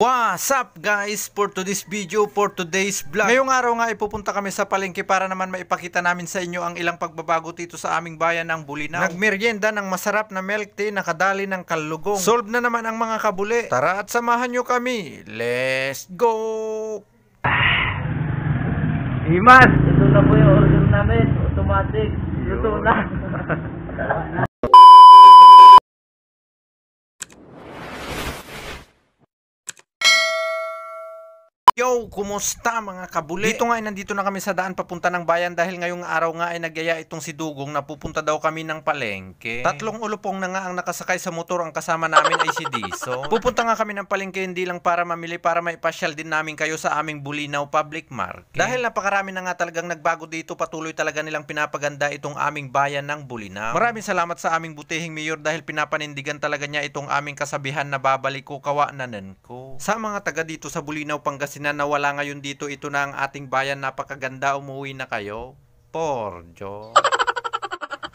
What's up guys, for today's video, for today's vlog. Ngayong araw nga ipupunta kami sa palengke para naman maipakita namin sa inyo ang ilang pagbabago dito sa aming bayan ng Bulinaw. Nagmeryenda ng masarap na milk tea na kadali ng kalugong. Solve na naman ang mga kabuli. Tara at samahan nyo kami. Let's go! Himas! Ito na po yung order namin. Automatic. Ito na. Yo, kumusta mga kabuli? Dito nga ay nandito na kami sa daan papunta ng bayan dahil ngayong araw nga ay nagyaya itong si Dugong na pupunta daw kami ng palengke. Tatlong ulupong na nga ang nakasakay sa motor, ang kasama namin ay si Diso. Pupunta nga kami ng palengke hindi lang para mamili, para maipasyal din namin kayo sa aming Bulinaw Public Market. Dahil napakarami na nga talagang nagbago dito, patuloy talaga nilang pinapaganda itong aming bayan ng Bulinaw. Maraming salamat sa aming butihing mayor dahil pinapanindigan talaga niya itong aming kasabihan na babalik ko kawaananan ko. Sa mga taga dito sa Bulinaw, Pangasinan na wala ngayon dito, ito na ang ating bayan, napakaganda, umuwi na kayo. Porjo.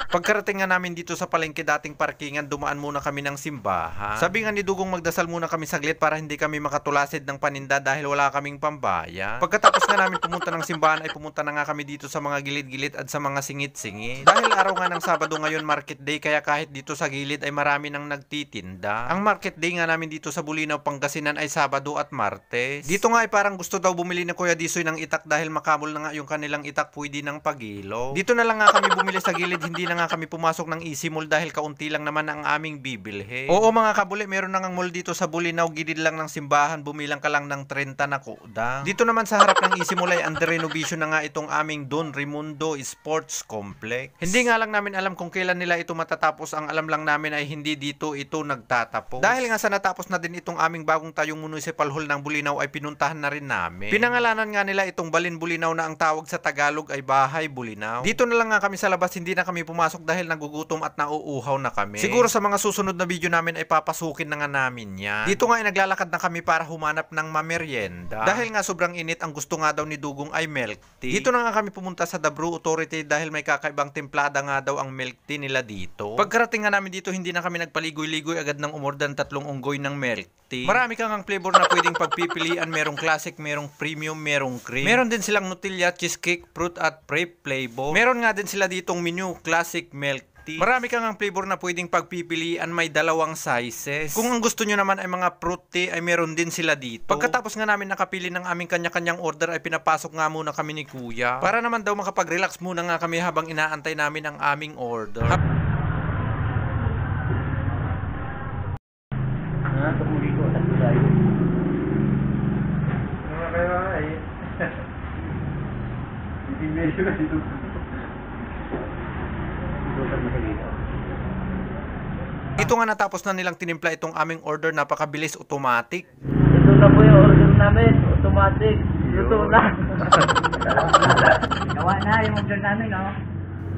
Pagkarating nga namin dito sa palengke dating parkingan, dumaan muna kami ng simbahan. Sabi nga ni Dugong magdasal muna kami saglit para hindi kami makatulasid ng paninda dahil wala kaming pambayan. Pagkatapos nga namin pumunta ng simbahan ay pumunta na nga kami dito sa mga gilid-gilid at sa mga singit-singit. Dahil araw nga ng Sabado ngayon, market day, kaya kahit dito sa gilid ay marami nang nagtitinda. Ang market day nga namin dito sa Bulinaw, Pangasinan ay Sabado at Martes. Dito nga ay parang gusto daw bumili ni Kuya Disoy ng itak dahil makamol na nga yung kanilang itak, pwede ng pagilo. Dito na lang nga kami bumili sa gilid, hindi na nga kami pumasok ng Easy Mall dahil kaunti lang naman ang aming bibilhe. Oo mga kabuli, meron na ngang mall dito sa Bulinaw, gilid lang ng simbahan, bumilang ka lang ng 30 na kuda. Dito naman sa harap ng Easy Mall ay under renovation na nga itong aming Don Raimundo Sports Complex. Hindi nga lang namin alam kung kailan nila ito matatapos, ang alam lang namin ay hindi dito ito nagtatapos. Dahil nga sa natapos na din itong aming bagong tayong Municipal Hall ng Bulinaw ay pinuntahan na rin namin. Pinangalanan nga nila itong Balin Bulinaw na ang tawag sa Tagalog ay Bahay Bulinaw. Dito na lang nga kami sa labas, hindi na kami pumasok dahil nagugutom at nauuhaw na kami. Siguro sa mga susunod na video namin ay papasukin na nga namin yan. Dito nga ay naglalakad na kami para humanap ng mameryenda. Dahil nga sobrang init, ang gusto nga daw ni Dugong ay milk tea. Dito na nga kami pumunta sa The Brew Authority dahil may kakaibang templada nga daw ang milk tea nila dito. Pagkarating nga namin dito, hindi na kami nagpaligoy-ligoy, agad ng umorder 3 unggoy ng milk tea. Marami kang ang flavor na pwedeng pagpipilian, merong classic, merong premium, merong cream. Meron din silang Nutella, cheesecake, fruit at crepe flavor. Meron nga din sila ditong menu, classic milk tea. Marami kang ang flavor na pwedeng pagpipilian, may 2 sizes. Kung ang gusto nyo naman ay mga fruit tea, ay meron din sila dito. Pagkatapos nga namin nakapili ng aming kanya-kanyang order ay pinapasok nga muna kami ni Kuya. Para naman daw makapag-relax muna nga kami habang inaantay namin ang aming order. Tumuli ko sa tayo. Hindi medyo na dito. Dito nga natapos na nilang tinimpla itong aming order, napakabilis, automatic. Ito na po yung order namin. Automatic. Ito na. Gawa na yung order namin, no?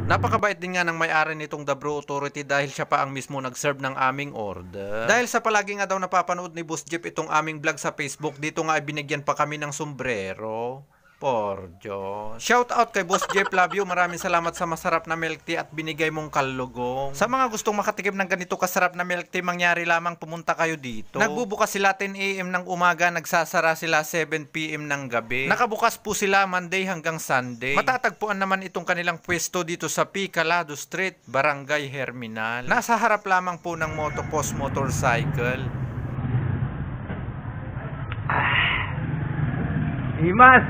Napakabait din nga ng may-ari nitong The Brew Authority dahil siya pa ang mismo nag-serve ng aming order. Dahil sa palagi nga daw napapanood ni Boss Jeff itong aming vlog sa Facebook, dito nga ay binigyan pa kami ng sombrero. Porjo. Shout out kay Boss Jeff, love you. Maraming salamat sa masarap na milk tea at binigay mong kalugong. Sa mga gustong makatikim ng ganito kasarap na milk tea, mangyari lamang pumunta kayo dito. Nagbubukas sila 10 AM ng umaga, nagsasara sila 7 PM ng gabi. Nakabukas po sila Monday hanggang Sunday. Matatagpuan naman itong kanilang pwesto dito sa P. Calado Street, Barangay Herminal. Nasa harap lamang po ng Motopost Motorcycle. Himas!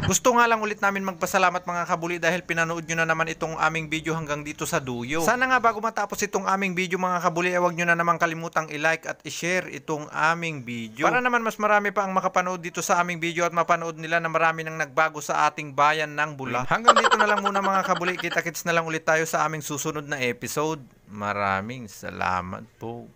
Gusto nga lang ulit namin magpasalamat mga kabuli dahil pinanood nyo na naman itong aming video hanggang dito sa duyo. Sana nga bago matapos itong aming video mga kabuli ay huwag nyo na naman kalimutang i-like at i-share itong aming video. Para naman mas marami pa ang makapanood dito sa aming video at mapanood nila na marami nang nagbago sa ating bayan ng Bulacan. Hanggang dito na lang muna mga kabuli. Kita-kits na lang ulit tayo sa aming susunod na episode. Maraming salamat po.